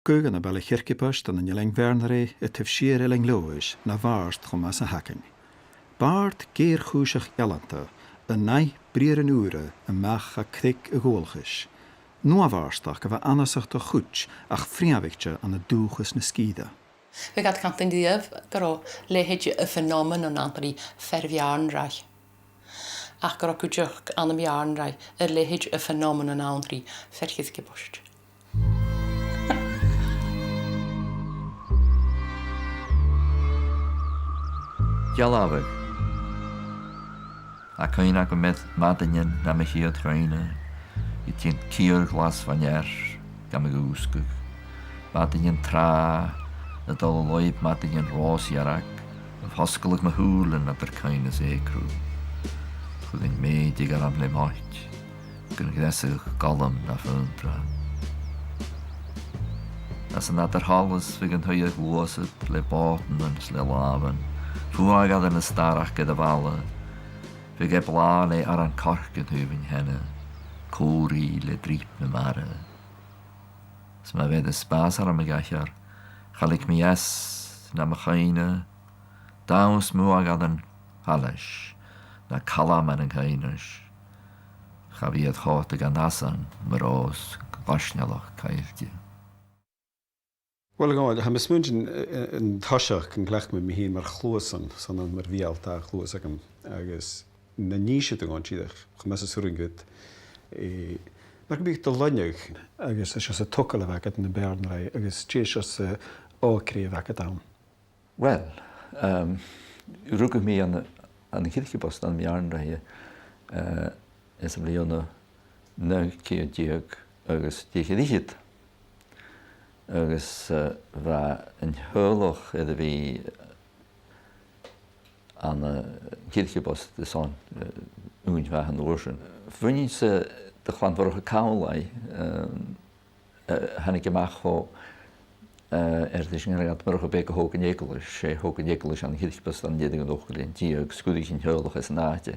Gugan a bella kirkipust an yelling Vernere a tifshir elling loish na varst chumas a hacking. Bart geir chúisach elanta, a nai brieren ure a mach a krik a golgish. Nua varstach a anasach to chuch ach friavichtje an a dúchas na skida. We gaat kant in die garo lehetje a fenomen an antri ferviarnreich. Ach garo kujach an am jarnreich lehetje a fenomen an antri vergisgebust. Jalave. A kaina go met madanyen na me hier trainen. Je tient kier glas van jaar, ga me gooskug. Madanyen tra, na dolle loip madanyen roos jarak. Of hoskelig me hoelen na der kaina zeekru. Goeding mee die gar am le maich. Kun gresig galm na funtra. As an ader halles vigent hoier gloset, le baten en le laven. Fuagad in a starach gyda fala. Fy ge blan e ar an corc yn hwfyn henne. Cwri le drip me mare. As ma fed y spas ar am y gallar. Chalig mi es na my chaine. Daws muagad yn halys. Na calam yn cainys. Chafiad chot ag anasan. Myros glasnalach cairdi. Wel, gwyd, ham ysmwynjyn yn thosiach yn glech me mi hi mar chlwysyn, son an mar fialt a chlwys ag am, agos na nisio dy gwan chydach, chymys y swryn gyd. Mae'r gybych dyluniog, agos ys y tocol y facet yn y bern rai, agos tis ys y ocri y facet am. Wel, rwgwch mi an y kirkebost an mi arn rai, ys am leon o nag cio diog, agos diich edrych agus bheit an thuolach idir bhí an kirkebost de son úin bheit an orsin. Funin se de chlanforcha cáulai hannig amach cho dis yn rhaid myrwch o beg o hogan eglwys, hogan eglwys an kirkebost anedig an ochr yn diog, sgwdig yn thuolach ys yn aati.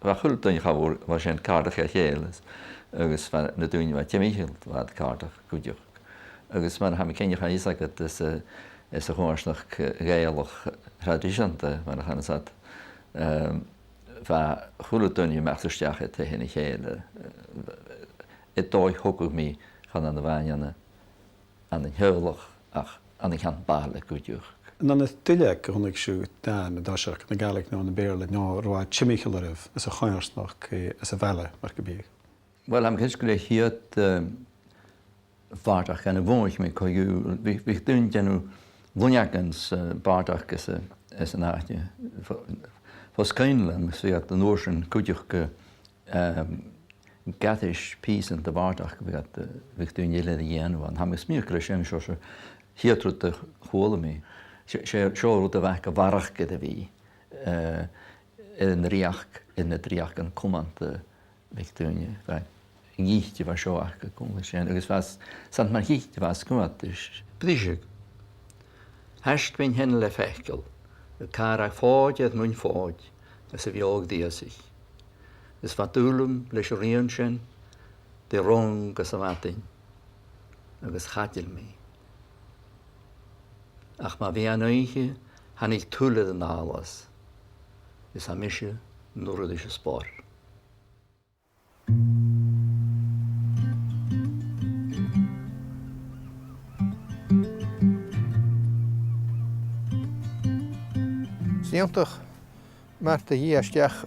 Fa chwld yn chafwr, fa sy'n cardach a cheles, agus na dwi'n fa temichild fad cardach gwydioch. Agus man ham ken je gaan isag dat is gewoon nog geelig traditionte maar gaan zat va goede toen je mag stjach het heen hele het dooi hok me gaan aan de waan aan de heulig ach aan de kant baarlijk goed jug En dan het tillek kon ik zo daar de dasach na galig nou de beerle nou roa chimichelerf is a gaars nog is a velle maar gebied. Wel am geskule hier Vaardag en woonlijk met koju. We doen jenu woonjakens vaardag is een aardje. Was kinderen, we had de Noorsen kudjurke gatisch piece in de vaardag. We doen jullie de jenu aan. Ham is meer kruisen zoals hier tot de holen mee. Zo de weg warrig de wie in het riach en command we doen je. Gichtje was zo aangekomen zijn. Dus was, sant maar gichtje was goed. Dus prijsig. Hast ben hen le fechkel. De karak voort het mun voort. Dus we ook die zich. Dus wat ulum le schrienchen. De rong gesamatin. Dus gaat je mee. Ach maar weer neuge. Han ik tulle de alles. Dus hamische noordische spoor. Toch, maar de hier stijg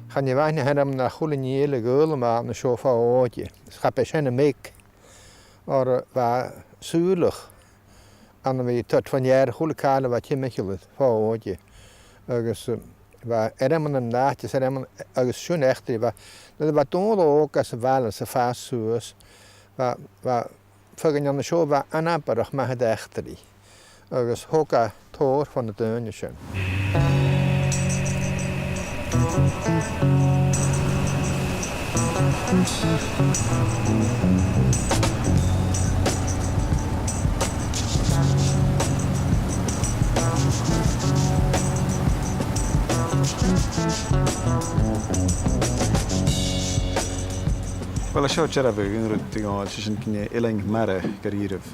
gaan je weinig hebben naar koloniële geulen, maar een zo van oortje. Schap is een meek, maar waar zuurlijk. En we tot van jaren goede kalen wat je met je van oortje. Dus waar een nachtjes er ergens schoon echt waar wat doen ook als wel als vast zoals waar volgens aan de show waar aanparig maar het echter die. Dus hoka toor van de deuntje. Well, seo tearabh yn rwyd gáil sin cinne iling mara garíirih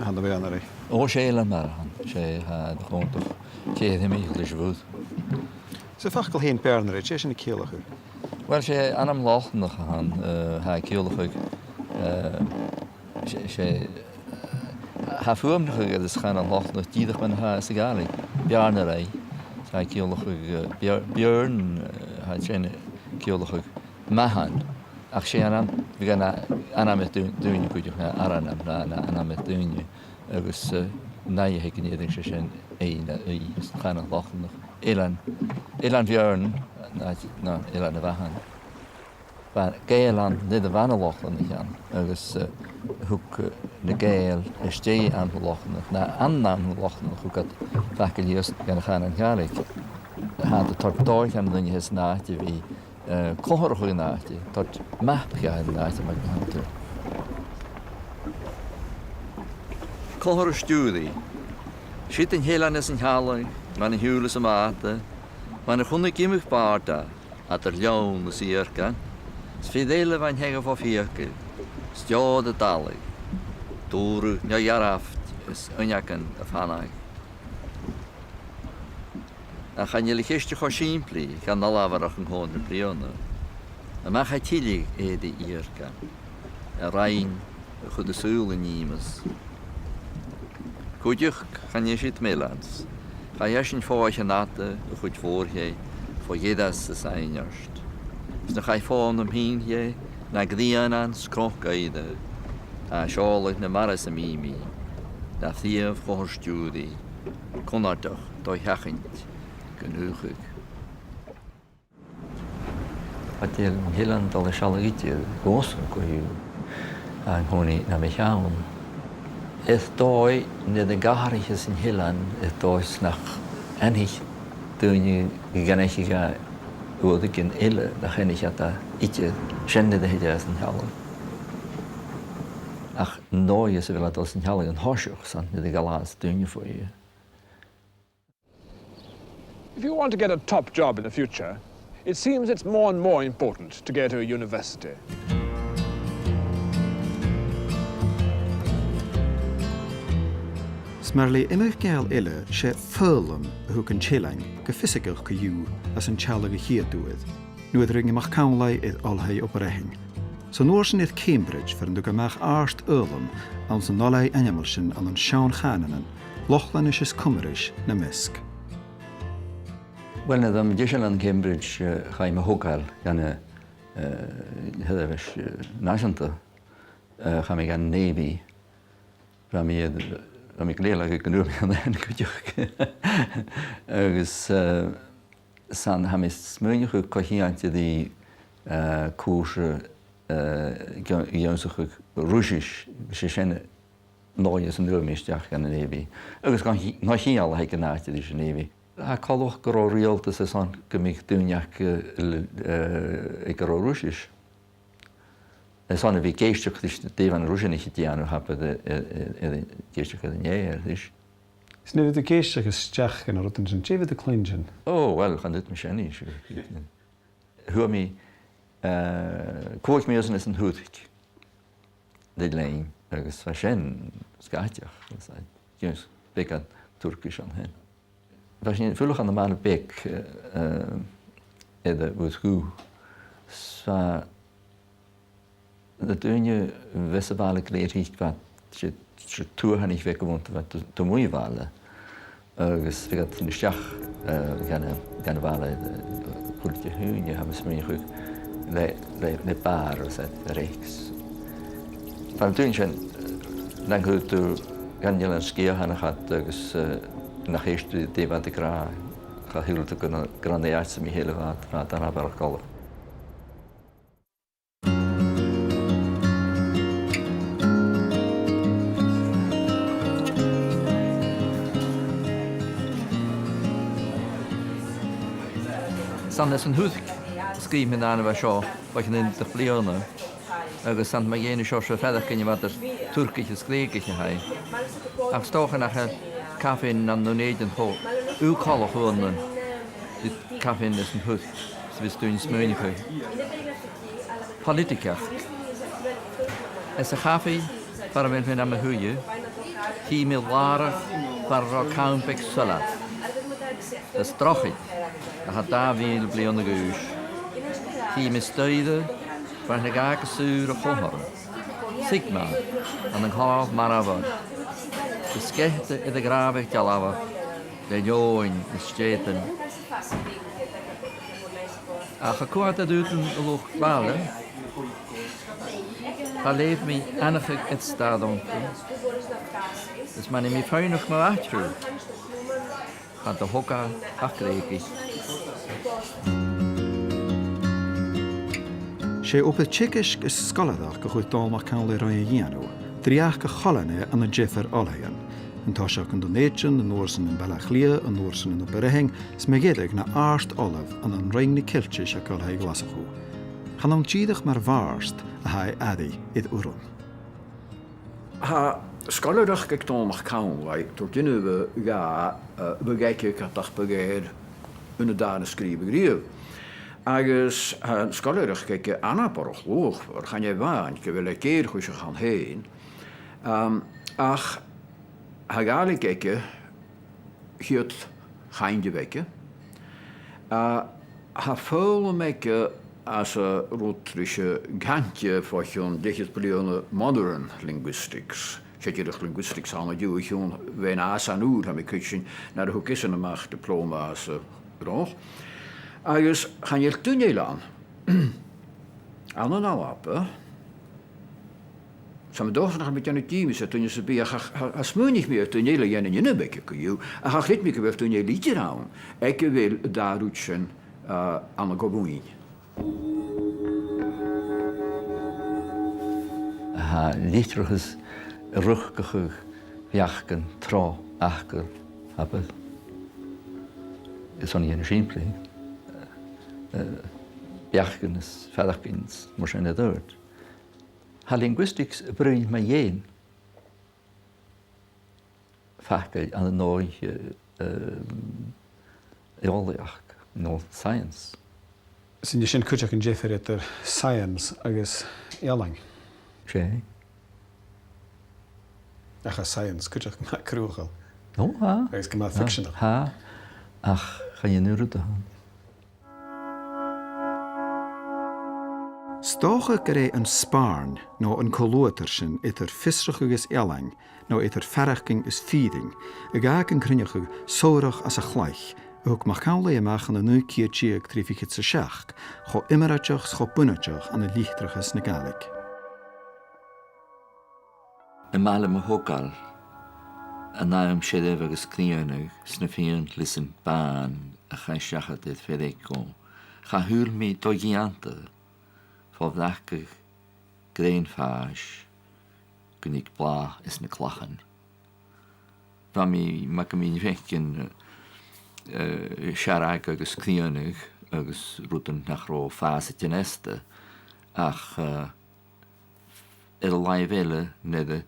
han bhé anna. Ó sé le marhan sé chuintach céad mí leis bhúd. Sa fachcail héon pearnar sé sin na céalacha. Well sé anam láchnach han ha céalachuig sé ha fuamnacha is chan an láchnach díadach man ha sa gálaigh bearna ra ha céalachuig björn ha sé céalachuig mahan. Ach sé anam bhí anam dúine chuideach na aranam na anam dúine agus naithe gnéidir sé sin éine is chan an láchnach. Ilan björn na ilan na bhahan. Géal nid a bhana lochan i chean, agus thug na géal is té an lochanach, na annan lochanach thug fecail díos gan chan an gáalaigh. Had a tarpdáid an duine his náte bhí cóthar chuí náte, tart mapcha an náte me go hanú. Cóthar stúdaí. Siit an hélan is an chealaigh, man an hiúlas am áta, man a chunna gimich báda at leon na siarca. Sfidéile van hege van vierke, stjade dalig, doru ja jaraft is unjaken of hanai. En gaan jullie gisteren gewoon simpel, gaan al aardig een gewoon de prione. En mag hij tilig de ierka, en rein goede zuilen niemes. Goedjug gaan je zit meelands, ga je een voorje natte, goed voor je, voor jedes te zijn juist. Dus dan ga je voor hem heen je, naar Grian aan skrochgeide, en scholig naar Maris en Mimi, dat hier voor studie, kon er toch door hechend, genoegig. Wat je heel aantal schalietje goos kon je, en kon je naar mij gaan. Het dooi, net de gaartjes in Hilland, het dooi snach, en ik toen je geneigd Wurde ik in ille, dan ging ik dat ietsje schende de hele in halen. Ach, nooit is wel dat in halen een horsjoch zijn, de galaas doen voor je. If you want to get a top job in the future, it seems it's more and more important to go to a university. Smerli immer geil ille sé fölum hu kan chilling go fysical go you as an chalige hier doet. Nu het ringe mag kaunlei it alhei oprehing. So noorsen it Cambridge voor een mag aarst ulum aan zijn allerlei animalschen aan een schaun gananen. Lochlan is kummerisch na misk. Wel, net am Disneyland Cambridge ga je me hoekal gaan nationte ga me gaan Navy. Om ik leerlijk genoeg aan de ene kutje. Dus san hebben we smeuïge kohiantje die koersen juist Russisch, ze zijn nooit eens een nieuwmeestjag aan de Navy. Dus kan je nog geen alle hekken naast de Navy. Ik kan ook gewoon reëel te zijn gemik doen jak ik Russisch. Sånne vi geistig det van Russisch Tiano hebben de geistig de nee is. Is net de geistig is stach en rotten zijn chewe de klingen. Oh wel, gaan dit misschien niet. Hoe me kook meer is een hoedik. De lijn, ergens verschen skatjach, dat zijn juist bekan Turkisch aan hen. Was je vullig aan de maanden bek de wordt goed. Dat doen je wissebale kleedje wat je toer han ik weggewoond wat te mooi waren. Dus we gaan in de schach gaan waren goed je hun je hebben ze meer goed le paar zet rechts. Van toen je dan goed te gaan je een skier han gehad dus nach eerst de wat ik raak ga heel te kunnen grande arts me hele wat dan hebben we al. San is een hoed schreef me aan waar zo wat je in de vleerne. Agus sant me géine seo se fredach gnne wat Turkiche skléiche hai. Ach stocha nach caffein an nonéiden ho úála chunnen caffein is een hut, vis dún smúnichu. Politikach Is a café para mynd fynd am y hwye. Hi mil larach para o campig salad. Ys drochyd. A ha 2,000 blion y gwys. Hi mis støyde para na gag y sŵr o chwhor. Sigma an yng nghof marafod. Ysgehte iddo grafig jalafod. Le join ys steden. A cha cwad a dŵtyn y lwch bale. Ha leef mi anachig het stadonke. Dus man mi feunig me achtru. Ha de hokka achreiki. sé op het tjikisk is skaladach go chuid dálmach can le roi dhéanú, dríach go chalane an a Jeffer alhagan. An táiseach an Donation, an Norsen in Bellachlia, an Norsen in Obereheng, smegedig na aarst olav an ring ni kiltje se gal haig lasachu. Chan an tídach mar vaarst a hai adi id urum. Ha skaladach gek dálmach can lai, tor dinne we ga begeke katach begeir unne dane skribe grief. Agus skaladach gek anaparach loog, waar gaan je waan, ke wil keer hoe ze gaan heen. Ach hagale gekke hiert gainde wekke. Ha volle mekke as a rotrische gantje voor zo'n dichtblijone modern linguistics. Zet je de linguistics aan het doen, gewoon wij naast aan uur, heb ik kunnen naar de hoekissen de macht diploma's roog. Agus gaan je tunnel aan. Aan een alappe. Samen toch nog met een team is toen je ze bij als niet meer tunnelen je in je bekken kun je. En ga niet meer weer tunnel liedje aan. Ik wil daar roetsen aan de goboin. Ha lichtriges ruggige jachten trouw achter hebben. Is van die energiepleeg. Jachten is verderkens, maar in de dood. Ha linguistics brengt mij heen. Vaak aan de nooie eoliach, no science. Sin je sin kutjach in Jeffer etter science agus elang. Sé? Acha science kutjach ma cruachal. No, ha. Agus gama fictional. Ha. Ach, ga je nu route gaan. Stocha gre een spaarn no een kolootersen etter fisrachugus elang, no etter ferrachking is feeding, a gaak een krinnige Seobhrach as a Chlaich, ook mag kan le machen een nu kiertjieg trifichit se seach, go immeratjach, go bunnatjach an een lichtriges negalik. Een male me hokal. En naam shedef agus krianig, snifien listen baan, a gaan shachat dit verreko. Ga huur me togiante. Voldakkig greenfaas, kun ik bla is ne klachen. Van mij maak ik me wekken Seobhrach agus krianig, agus routen nach ro fase teneste. Ach, lai wille, nede,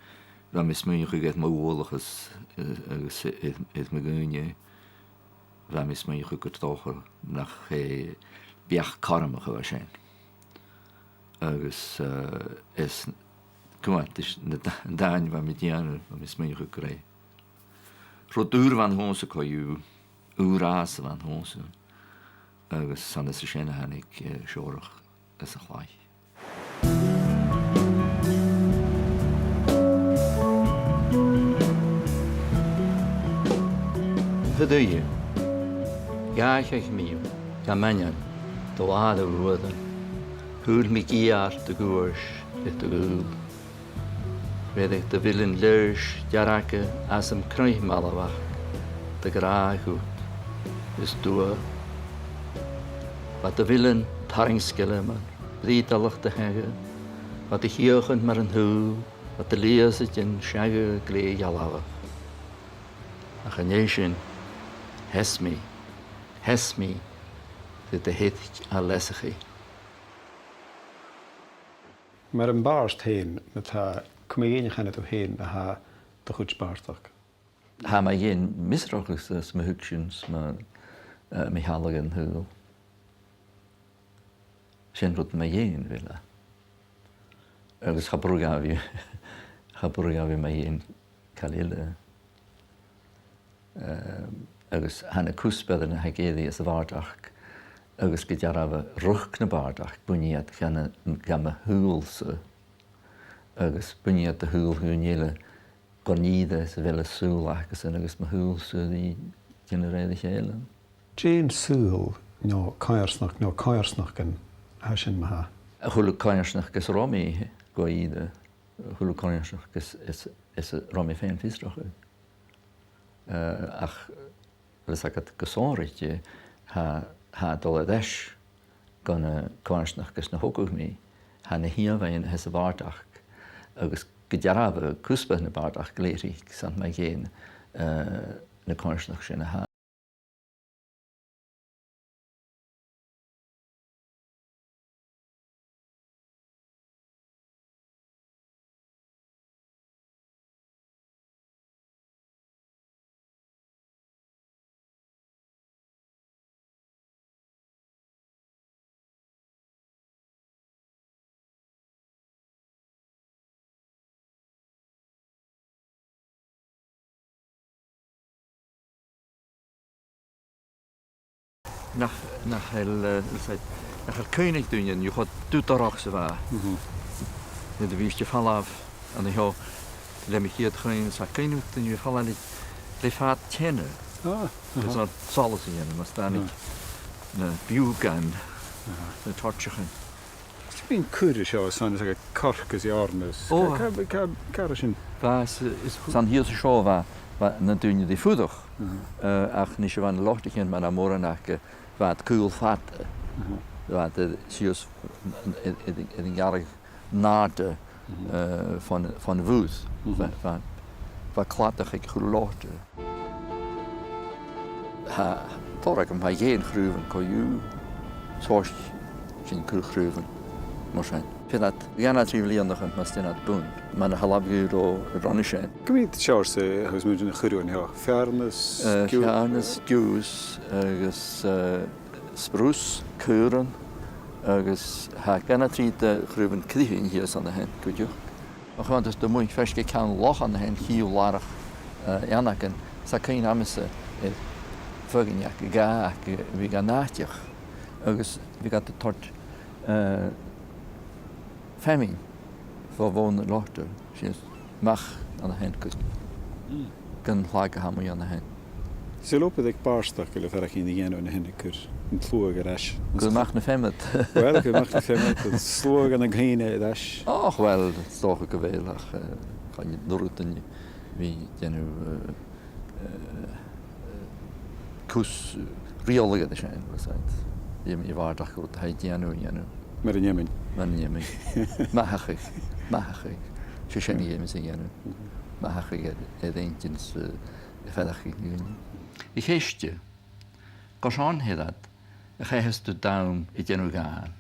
van mis me get me oorloges, agus het me gunje, van mis me get toch nach biach karmige waarschijnlijk. Agus is kwart is daan van met jaren van mis mij gekregen. Rot uur van honse kan je uuraas van honse. Agus san is schene han ik Seobhrach is een Chlaich. Wat doe je? Ja, ik me. Ja, manjan. De waarde worden. Húr mi giar de gúrs et de gúl. Redig de villen leurs jarake as am kruimalawach, de graaghoed, is doa. Wat de villen taringskille maar, briedalach de hegge, wat de hiochend maar een hoel, wat de leerzit in shagge glee jalawach. Ach en jeeshin, hes me, dit de hitch a lessige. Maar een baarst heen, met haar comedian gaan het heen, haar de goed spaarstag. Ha maar geen misrokkers als mijn hukjes, maar mijn halligen heel. Zijn wat mij geen willen. agus chabrúgaí mé híon chaile. Agus hena cúspead na hagéadaí is a bhardach, agus go dearabh ruch na bardach buíad gan a húlsa, agus buíad a húlhúnéile goníide sa bhile súlachas agus ma húlsa í gine réide chéile. Jane súl nó caiarsnach gan sin maithe. A thula caiarsnach gus romí go iad thula caiarsnach gus is romí féin fistracha. Ach leis agad go sáirite ha dul a deis gan caiarsnach gus na thuguh mí ha na hiamhain hes a bhardach agus go dearabh cúspa na bardach léirí san mé géin na caiarsnach sin na nach hel cúnig dúin ju chud dútarach sa bheit. Na de bhíiste fallaf an heo le mi chiad chuin sa cúnig ju fall le fat tenne. Gus an salas in mas danig na búgan na tortsechen. Bhín cuair seo san a corcas í árnas. Car sin? San hí seo na dúine dí fúdach ach ní se bhain lochtichin man a móranach bheit cúil fatte. Sios in jarrig náte van woes. Wat klattig ik geloofde. Toch ik hem bij geen gruven kon je zoals geen gruven moest zijn. Ik vind dat geen uitrivilerig en maar steen het boen. Maar de half euro rannische. Kom je te charge huis met een gruwen ja. Fairness, juice, spruce, keuren. Agus ha ganna tríd grúban críhinn hier an hen goúh. A chuan dus do muin feske cean loch an hen hiú larach anachcin sa cín amasa fuginneach go ga bhí gan náteach agus bhí gat tort feming fá bhna látar sin mach an hen go gan chláige ha an hen. Sé lopad ag báirsteach go le ferach in dhéanú na henna chur an tlúag ar eis. Go mach na femmet. Well, go mach na femmet, an slúag an ghaine ar eis. Ach, well, stocha go bhéilach gan je dorútan hí déanú cús riolagad a sein, Bhí í bhardach go ha déanú dhéanú. Mar an Yemen. Mar an Yemen. Maithachig. Se sin dhéime sa dhéanú. Maithachig é dhéintins fedachig dhéanú. I chéiste, go seán héad, a chéhestú dam I déanú gáin.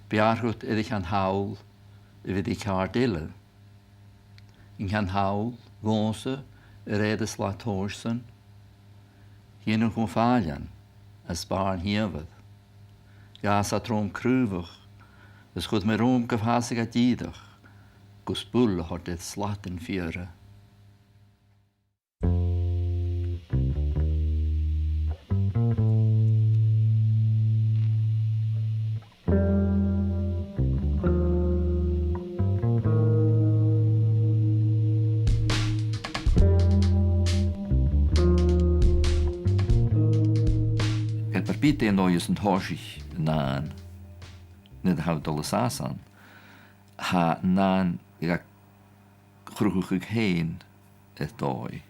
Bearhút idir an hawl I bhid I cear déile. In an hawl, gósa, réidir lá tóirsan, dhéanú go fáilean, as barn hiamhad. Gas a tróm crúbach, as chud mé róm go bhásig a díadach, gus búl a hort iad slatin fiara. Bíte an óis an táisich náin nid há dul sásan ha náin ag chruchuig héin dói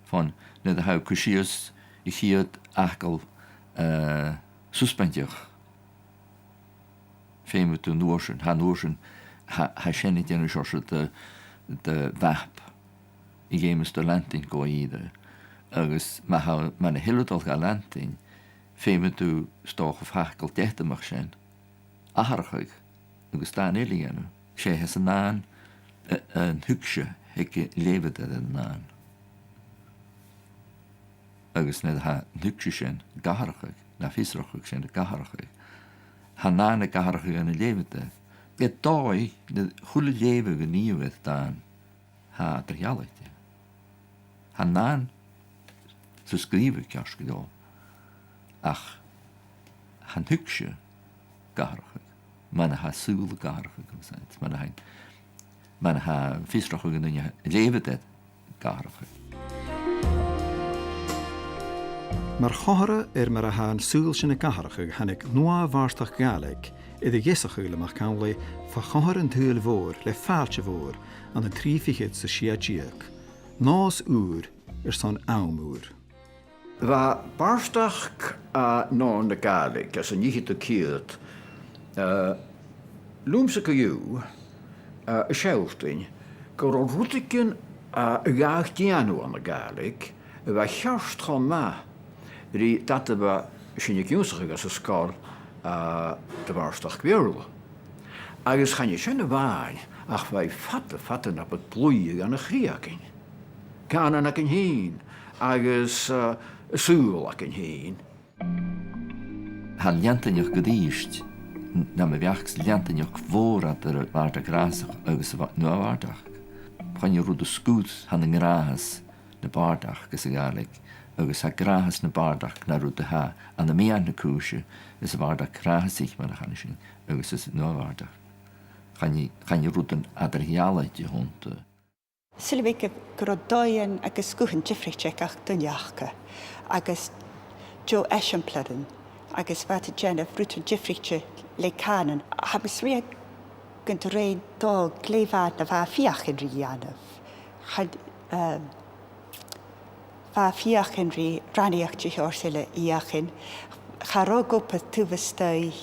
fan nid há cusíos I chiad achgal suspendiach féime tú nuorsin ha sinnig déanú seo de bhap I géimes do lentin go ide agus man na hiladal ga lentin féime tú stoch of hachgal deachtamach sin. Aharchaig, agus dá élianú. Sé hes an náin an hugse heke levet an náin. Agus ned ha hugse sin gaharchaig, na fisrachaig sin gaharchaig. Ha náin a gaharchaig an levete, het dói de goede leven genieuwd dan ha er reality. Han nan så skriver kanske då. Ach, han hyksje garrig. Man har sul garrig, sagt. Man har fisrachen in je leven det garrig. Mar chóra mar a hán súil sin na gaharcha hanig nua bharstach gaig idir ggéasachúla mar canla fa chóir an thuúil mhór le fáilte mhór an an trífichiid sa siadíach. Nás úr san ámúr. Wa barstach ná na gaig as an níhi a cíad lúmsa go dú a seachtain go rúticin a gaach díanú an na gaig a bheit chearst chun má rí dat ba sinne úsach as a scáil de barstach gweerle. Agus gaan je sinne bhain ach wij fatten op het bloeien aan een griaking. Gaan aan een heen, agus súil ac yn heen. Han jantanjoch gediist, na me bheachs jantanjoch voor at waardach grasach agus nuawaardach. Gaan je roede scoot han een grahas na baardach gus galig. Agus ha grahas na baardach na roede ha an de mean na koosje is waardach grahasich maar gaan sin agus is nuawaardach. Gaan je roeden adrialaitje honte. Sylwig grodoien agus guchen Jeffreycheck ach dunjachke agus Joe Eschenpladen agus wat Jenna Bruton Jeffreyche le kanen hab is weer kunt rein do glevaat na va fiach in Rianov had va fiach in Ri raniachje horsele iachin charog op het tuwestui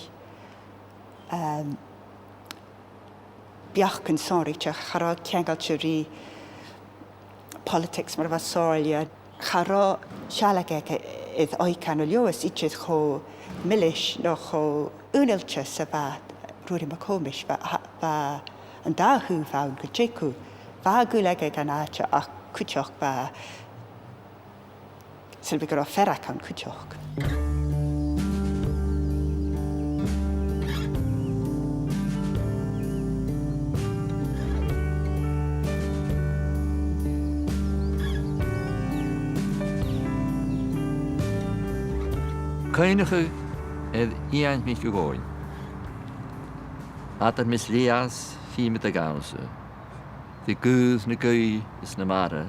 biachken sonriche charog kengaltje politics mar vasolia charo shalageke is oikan olios itches ho milish no ho unelche sabat rudi makomish va and da hu found kuchiku va gulege ganacha a kuchok va silbigro ferakan kuchok. Keinige iant mich gegoin. At mis leas fi met de gause. De geus ne gei is na mare.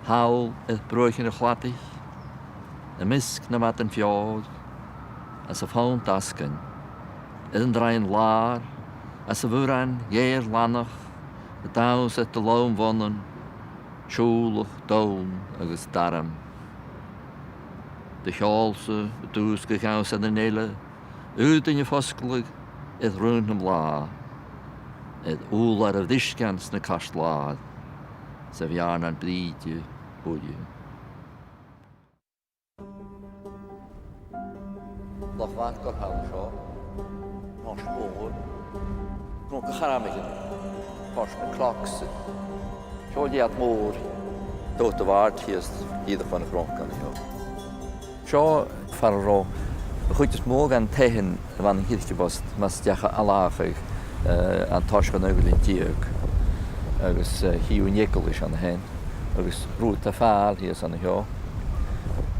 Haul het broodje nog glattig. De misk na mat en fjord. As a faun tasken. Een drain laar. As a vuran jeer lannig. De daus het de loon wonnen. Schulig, doon, agus darm. De chalse, de toeske gaus en de nele, uit in je voskelig, het runt hem la. Het oelar of diskans na kast laad, ze vjarn aan briedje, boeie. Nog wat kan houden zo, nog spoor, nog een grammigen, pas met kloksen. Zo die had moor, dood de waard hier ieder van de grond kan je. Zo farro goed morgen tegen van hier was mas ja alafig aan tasken over in tierk. Dus hier unikelisch aan de hen. Dus route faal hier aan de jo.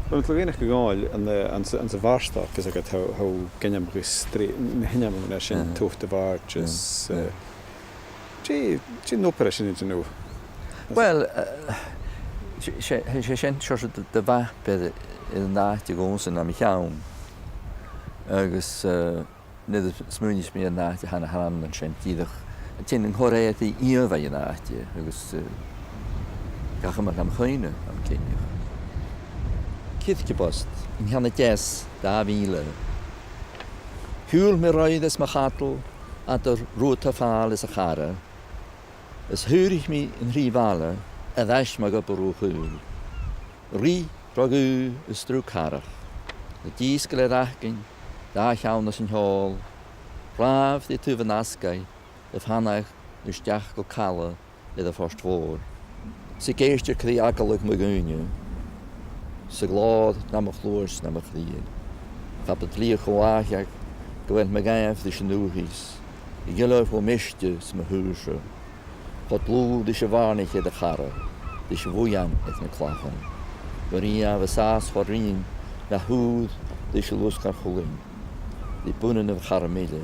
We hebben weinig gegaan aan zijn waarstak, dus ik het hoe ken je hem gestreed, hem als je een tof de waartjes. Geen operation in zijn hoofd. Wel, je kent zoals de wapen in nachtje ons en naar jou. Agus net smunis meer nachtje gaan gaan en schent ieder. Het zijn een horeet die hier van je nachtje. Agus ga je maar naar gaan am kindje. Kitje post in gaan het jes daar wielen. Huul me rijdes me gatel at er rote faal is a gare. Es huur ik me in rivale en dash me op roegul. Ri Rogu is drukharig. De dieskele rachking, daar gaan we zijn hol. Raaf die tuven askai, de vanach de stjach go kalle, de first voor. Ze geest je kriakelig megunje. Ze glad naar mijn gloors naar mijn glien. Van het lier goaagjak, gewend me gaaf de snoegis. I geloof om misje sme huise. Wat bloed is je waarnetje de garre. Dus je woejan is me klagen. Waarin je we saas voor ringen. Na hoed, dus je los kan voelen. Die boenen of garre mede.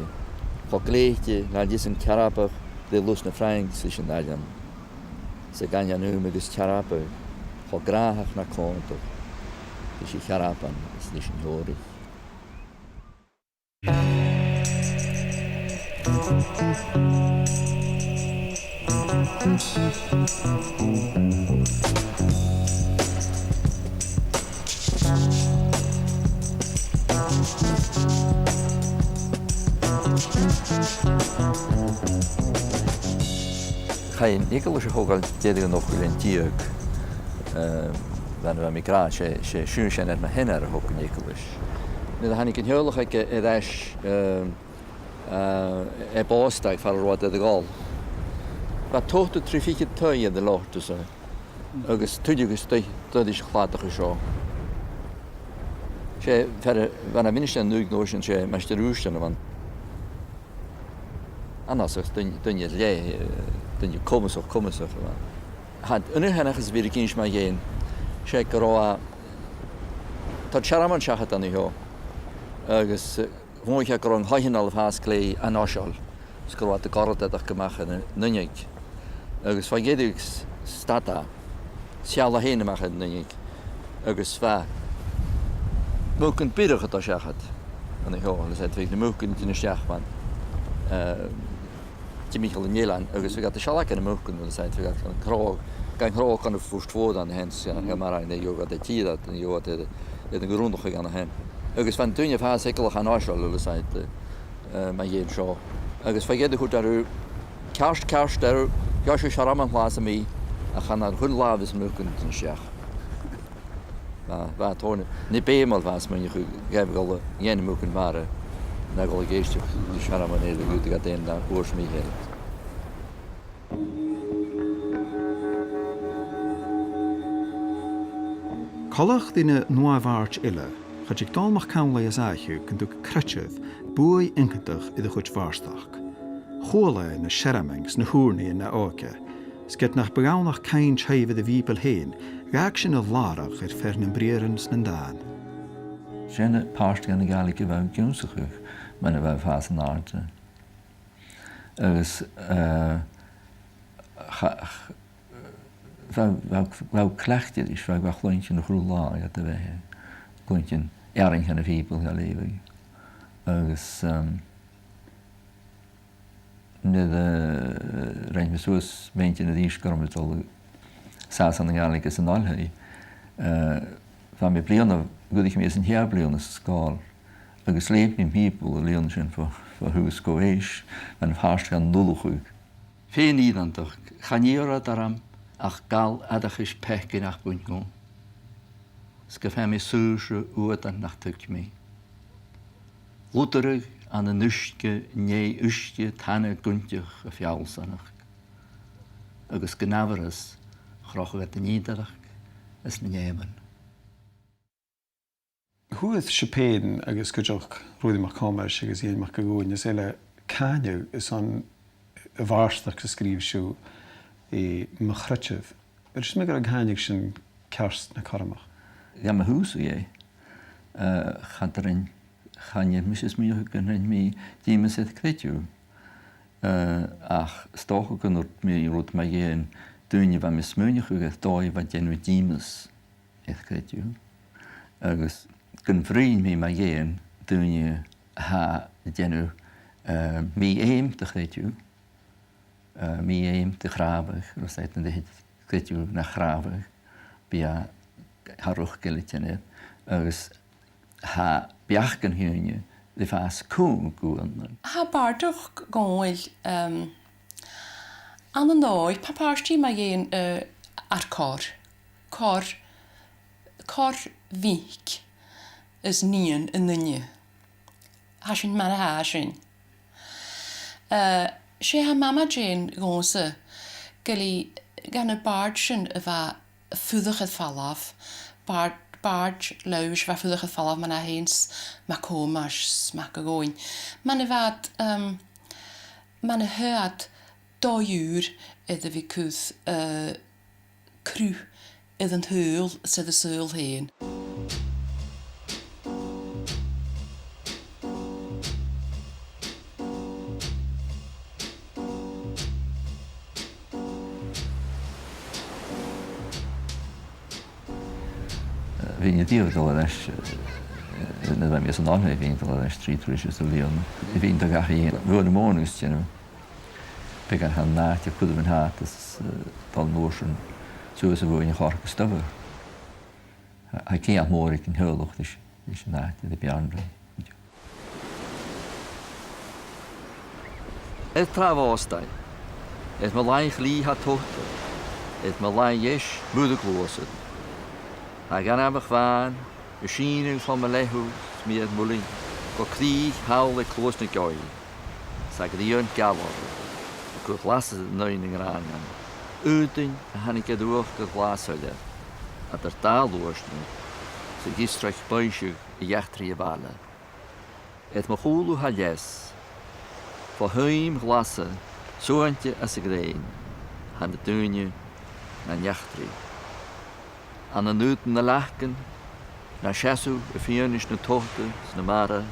Ga kleedje, na die zijn karapig. De los na frank zich in adem. Ze gaan je nu met dus karapig. Ga graag naar konto. Dus je karapan is niet nodig. Ga je Nicolas ook al tegen nog een tier. Dan we migraat, je schuurt net met hen er ook Nicolas. Dan heb ik een heel erg reis boostag voor wat het gal. Wat toch de trafiek thuis in de lucht dus. Ook is tuurlijk dat is glad gescho. Je verder wanneer minstens nu nog je maar de rusten want anders dan je komen zo had een henniges weer kindjes maar geen check roa tot charaman chachat dan jo ergens gewoon je krong haien al vast klei en ashal skroat de karate dat gemaakt en nunjek ergens van jedix stata sjala heen maken nunjek ergens va mogen pidder het chachat en ik hoor dat we de mogen in de schach van Michael in Nederland, ergens we gaan de schalak en mogen dat zijn we gaan kan groot kan voor dan hens ja maar in de yoga dat je dat in yoga de grond gegaan hen ergens van toen je vaas zeker gaan afschalen dat zijn maar je show ergens vergeet goed daar kerst daar ja je sharaman plaatsen mee en gaan naar goed laves mogen in schach maar tonen niet bij eenmaal was maar je geef al geen mogen waren naar al geest die sharaman heel goed gaat in daar hoors mee helpt. Chlaich duine nuamháirt ile, chud ag dálmach cámla is aithú chun dú creiteh buaí incantach i do chuid bharstach. Chóla na seramings na húrnaí na áce, sget nach begánach cain taobh a bhíbal héin, gaag sin a lárach fer na bríarans na dáin. Sinne páist gan na gaalaigh bheith giúsachuh man a bheith fás an áirte. Agus wel klechter is, wel klontje nog goed laag uit de weg. Klontje erg aan de people gaan leven. Dus net rent me zoals meentje in de dienst komen met al saas aan de gaalik is een alhei. Van mijn pleinen goed ik me eens een jaar pleinen schaal. Dus leef met people leeren zijn voor hoe het is. En haast gaan nullig. Veel niet dan toch. Gaan hier daarom. Ach gal adach is pechgin ach bwynt go. Sgafem is sŵsio wyd an nach tygg mi. Lwterig an y nysge neu ysge tanne gwyntioch y fiawlsanach. Agus gynafarys chrochog at y nidalach ys na neiman. Hoe is Chapéin agus goideach ruúdaí mar comais agus dhéana mar gagóin is eile cáinniú is an a bharstach sa scríbhisiú I machretjef. Is me ag hánig sin kerst na karamach. Ja ma hús é. Chadarin chanje mis mi gan mi dímas het kréitú. Ach stocha gan mi rút ma géin dúine va mis smúneach ag dói va genú dímas het kréitú. Agus gan bhrín mi ma géin dúine ha genú mi éim de kréitú. Mi éim de grabig, dat is in de kritju naar grabig, bij haruch gelitje dus ha biachken hunje de vaas koen goen. Ha bardoch goil an den dói paparsti ma géin ar cor vík is nían in nunne. Ha sin man ha sin. Sé ha mama Jane gonse geli gan y bard sin y fa ffwddwch y falaf. Bard lawys fa ffwddwch y falaf man a hens ma comas ma gogoin. Man y fad Man hört 2 uur iddo fi cwth crw idd yn hwyl sydd y syl hen. Vind je die wel eens? Dat ben je zo'n ander vind wel eens street rushes te leren. Ik vind dat je voor de morgen is, je know. Ik kan gaan nacht je goed van hart is dan motion zo is er in je hart gestoven. Hij kan het morgen in heel lucht is nacht de piano. Het travastai. Het malai gli hat tochter. Het malai yes moedig losen. Hij gaan hebben gewoon machine van mijn lehuis met molen. Go krieg houde kloosne gooi. Zeg die een galler. Ik las het neuning aan. Uiten han ik het door geglaselde. Dat er taal loosne. Ze gisteren beusje jachtrie ballen. Het magulu haljes. Voor hem glassen. Zoontje als ik reen. Han de tuinje en jachtrie. Aan de nuten de lachen, na chassu, de fionisch de tochte, de mare,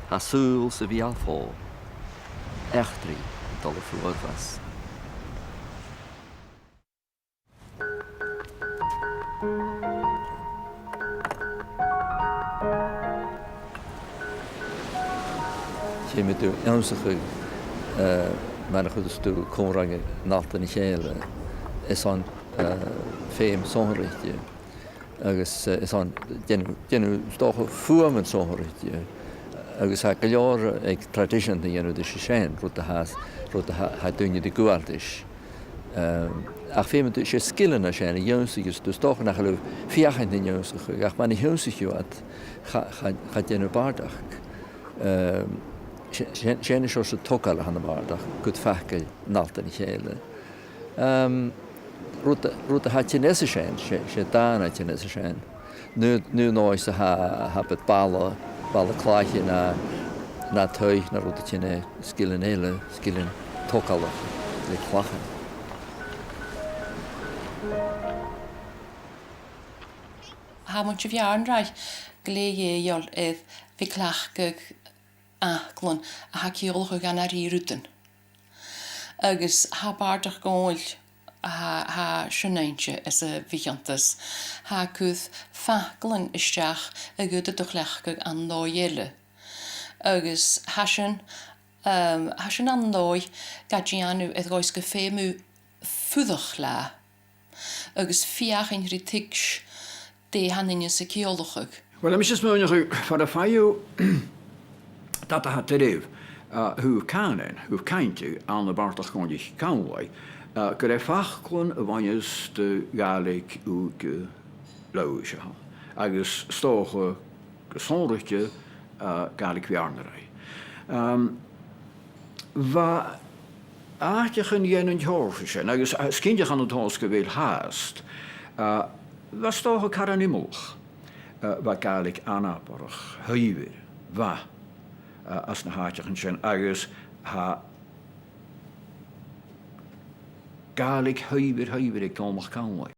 ha sul se wie al vol. Echtri, het alle vloer was. Je met de ernstige, maar goed is de komrange nachten in gele, is aan feem zonrichtje. Agus is aan genu stoche voermen zonrichtje. Agus ha jaar ek tradition de genu de schein rot de ha dunje de guardisch. Ach feem de skillen na schein jonsig dus toch na geloof 24 jonsig. Ach man jonsig wat ga genu baardag. Schein is so tokal han baardag. Goed fakkel nachten gele. Ruta ha chinese schein, she dana chinese schein. Nu nooit ha het ballen Chlaich na tuig na ruta chine skillen tokala le klachen. Ha moet je jaren reich glee jol vi klachgeg glon a ha kiolge gan ar I ruten. Agus ha baardig goil ha shunaintje is vijantas. Ha kuth faklen isteach a gude dochlechgeg an noyelle. Agus hashen an noy gajianu et goiske femu fudochla. Agus fiach in ritiks de han in je sekiologig. Wel, I'm just wondering, for the fire dat had te doen, hoe kan je aan de bartig kon je kan wij, kun je vaaklen wanneer de gaalik ook loge, agus stoge gezondigje gaalik wernerij. Wat je geen een hoofd zijn, agus kindje gaan het huis geweel haast, was toch een karanimog. Wat gaalik anaperig, huiver, wat als een haartje zijn, agus ha gaalik huiver, ik kan nog kan wij.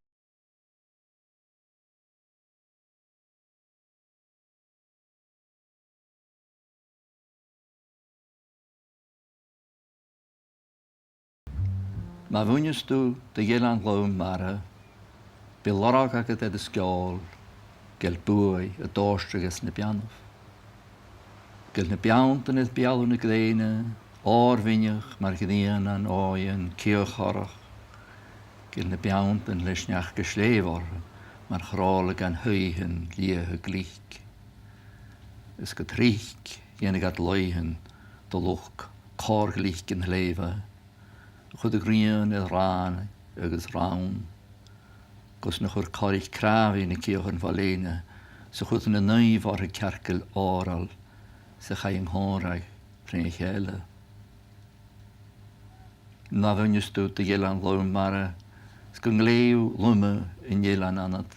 Maar woonjes toe de gelang loon mare, belarag ik het de school, gel boei, het doorstrig is ne pianof. Gel ne pianten is bialune grene, oorwinnig, margedien en ooien, keelgarrig. Gel ne pianten lesnjach geschlever, maar gralig en huigen, liege glich. Es get riek, jene gat leugen, de lucht, korglichen leven. Goed de green en raan, ergens raun. Gos nog een karig kraaf in de kirchen verlenen. Zo goed een nieuwere kerkel oral. Ze ga je honrig, vreemd hele. Na wanneer stoot de jelan loon maar. Skung leeuw lumme in jelan aan het.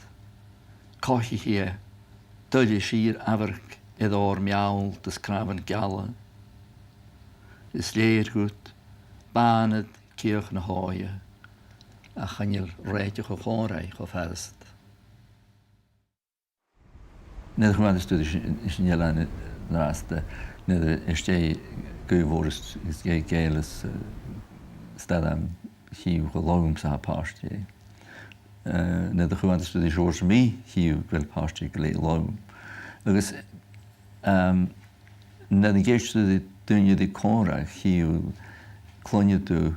Kochje hier, tulle schier averk, het oor miauw, de skraven gallen. is léir goed, banad, cioch na háie, a chanil réitio go chónraich go fest. Nid chwman ystod is nielan naast, nid ystei gyfwrs is gaelus stadam hiw go logum sa pastje. Nid chwman ystod is oors mi hiw fel pastje gale logum. Agus nid yn geistod i dynnu di chónraich hiw clonio du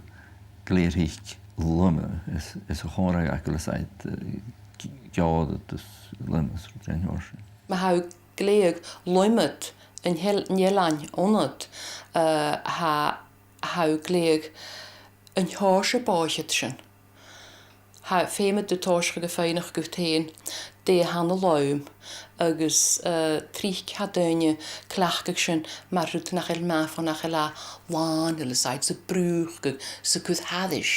gleirich lumme is a chónraich ac ysait giad dus lummes rwyd yn hwrs. Mae hau gleig loimet yn nielan onod hau gleig yn hwrs y boichet sy'n. Hau ffeimad dy tosg y ffeinach gwteen de han y loim agus trich hadynnu clachgag sy'n mar rwyd nach el maf o nach el a wan il said sy brwch sy gwyd haddys.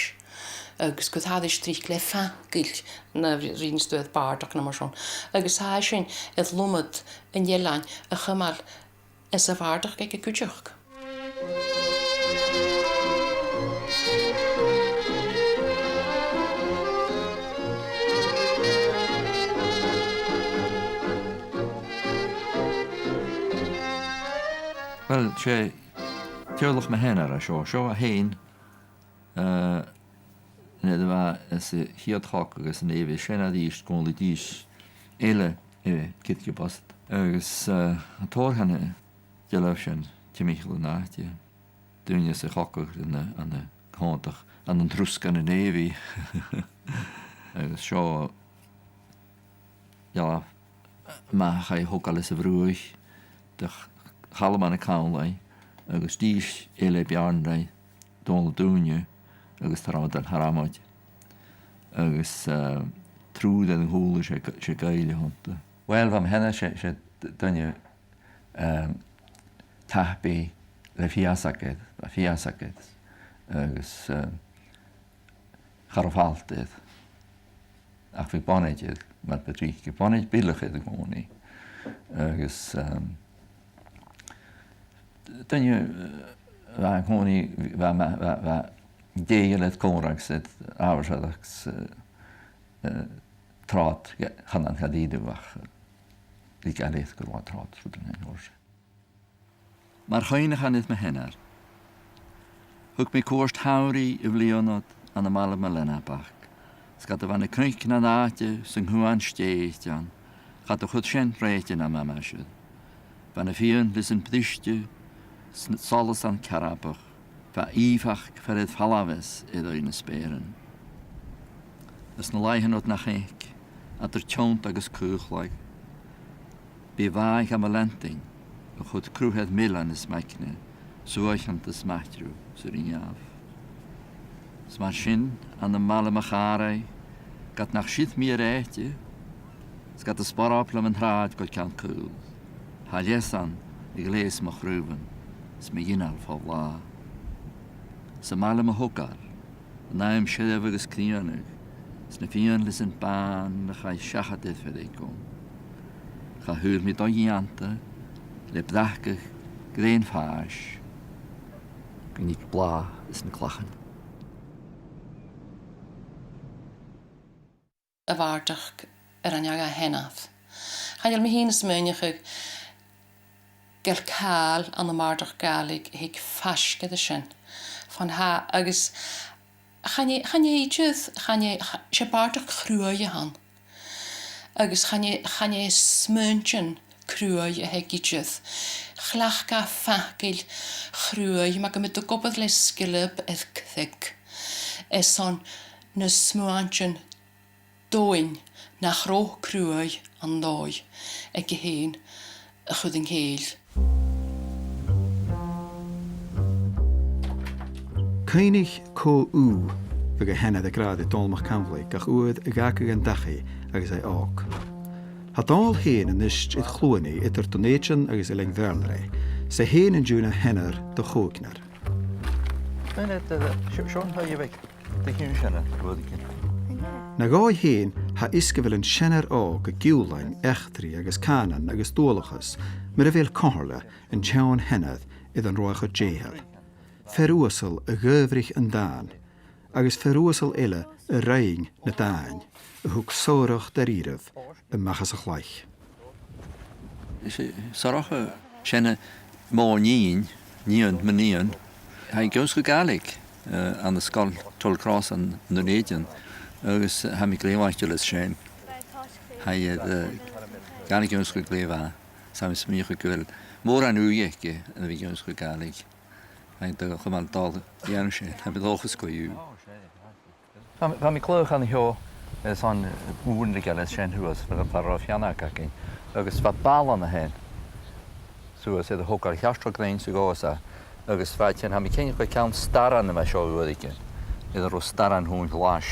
Agus gwyd haddys trich le ffangil na rhywun stwyd bardag na mar son. Agus ha sy'n edd lwmad yn ielan y chymal ys y fardag geg y gwydioch. Wel, teolwch mae hen ar a sio a hen, nid yma ys y hiad chog agos yn efi, sien a ddys, gwnli dys, eile efi, cytio bost. Agos, a tor hynny, dilaf sy'n, ti Michael yn nacht, dwi'n ys y chogwch yn y contach, an yn trwsgan yn efi. Agos sio, ja, ma chai hogal ys y frwych, dych Halleman y cawnlau, agos dys eile biarnau, dôl dŵnio, agos taramad yn haramad. Agos trwyd yn hwyl sy'n gael hwnt. Wel, fam hynny sy'n dynnu tahbi le fiasagedd, agos charofaldydd. Ac fi bonedydd, mae'r bedrych, boned bilach ydy gwni. Agos dynnu fa gwni, fa deiled cwrag sydd awrsadach trod chanan chadidw fach. Di gael eith gyrwa trod rwyd yn hwrs. Mae'r choen y chanydd me hennar. Hwg mi cwrst hawri y flionod an y malab melena bach. Sgad y fan y cnwyc na ddadau sy'n hwan steith jan. Chad y chwyd sien reityn am amasiad. Fan y fion lys yn pddystiu solas an carabach. Fa ifach fyrydd falafes iddo yn ysberen. Ys na lai hynod na chec, a dyr tiont agos cwchlag. Bi faich am y lenting, y chwyd crwhed milan ys maicne, sŵach ant ys matrw sy'r un iaf. Sma sin an y mal y macharau, gat nach sydd mi yr eithio, sgat y sporop lam yn rhaid gwaith can cwl. Haliesan i gles mach rhywun, sma ynal fo la. Sa mal am y hogar, naim siedef agos cnionig, sna fion lys yn ban na chai siachadydd fydd ei gwn. Cha hwyr mi do ianta, le bdachgach grein ffas, gynnig bla ys yn clachan. Y fardach aniaga henaf. Chanel mi hyn ysmynnych gael cael an y mardach gaelig hig fasgedd y sin. Van ha agus chanje eidjydd se bardach chrwy han. Agus chanje smyntjen chrwy heg eidjydd. Chlach ga ffagil chrwy mag ymwyd o gobydd le sgilib edd cthig. Eson na smwantjen doin na chro chrwy an doi ag hyn y chwyd yng Ngheil. Cainig co ŵ fy gehennad y grad y dolmach camfle gach wyd y gacag yn dachu agos ei og. Ha dal hen yn nisht yd chlwani ydyr donation agos ei lengferlre, se hen yn jwna hennar dy chwgnar. Siôn ha i feg, dy hyn sianna, rwyd i gyn. Na goi hen ha isgefel yn siannar og y giwlain echtri agos canan agos dôlachas, myr y fel cohorla yn tiawn hennad idd yn roach o jehel. ferúasal a ghyfrich yn dan, agus ferúasal eile a raing na dain, a hwg Seobhrach dar iraf y machas a Chlaich. Seobhrach sienne mó níon maníon, ha gos go galig an y sgol tol cros an Norwegian, agus ha mi glewaithio lys sien. Ha galig gos go glewa, sa mi smich go gwil. Mór an uiege yn fi gos go galig. Ha dy chymal dal iawn sien, ha bydd ochus go yw. Pa mi clywch an hio, is an mwyndig alys sien hwys, fel y parof ianag ac ein, agus fat bal an y hen. So sydd y hwg ar hiastro grein sy'n gosa, agus fat chen ha mi cyn chwe cawn staran yma sio wydig. Ydw ro staran hwn glas,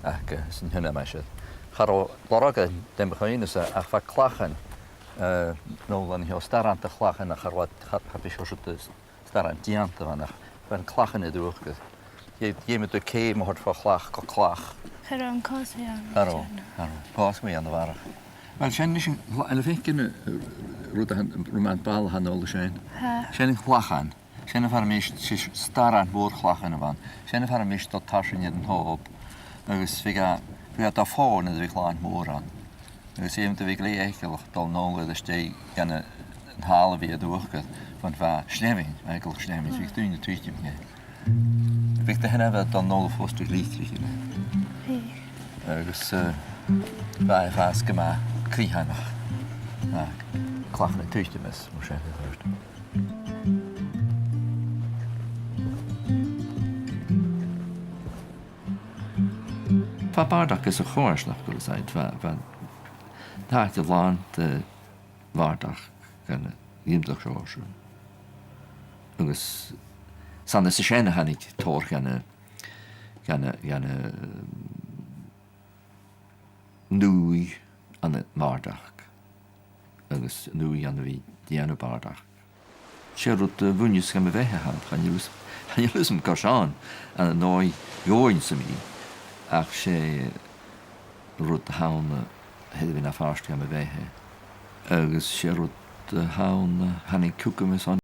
ac sy'n hynny yma sydd. Charo lorog a dem bachyn ys a fa clachan, nôl an hio staran dy clachan a charwad habisio sydd staran diant yma, fa'n clachan ydw ych. Je met de kee maar voor glach, klach. Gewoon kaas aan. Haro, kaas mee aan de waar. Maar zijn niet en vind ik een roman bal han al zijn. Zijn glach aan. Zijn er mis star aan boord glach aan van. Zijn er mis dat taschen in hoop. Dus we gaan daar voor in de weekland moor aan. Dus je moet de week eigenlijk dan nog de stee gaan een halen weer doorgaan. Want waar stemming, eigenlijk stemming. Dus ik doe het tweetje mee. Ik denk dat we dan nog voor stuk licht krijgen. Dus wij vast gemaakt krijgen nog. Klachten en tuchtje mis, moet je zeggen. Van Bardag is een goorslag, wil ik zeggen. Van daar te land, Bardag kan iemand zorgen. Dus san de sechenne han ik tor gane nui an het Bardag. Agus nui an vi dianu Bardag. Sherut vunjus kan me vehe han. Han je lusum kashan an noi join som i. Ach she rut haun hedde vi na farst kan me vehe. Agus sherut haun han ik kukum is an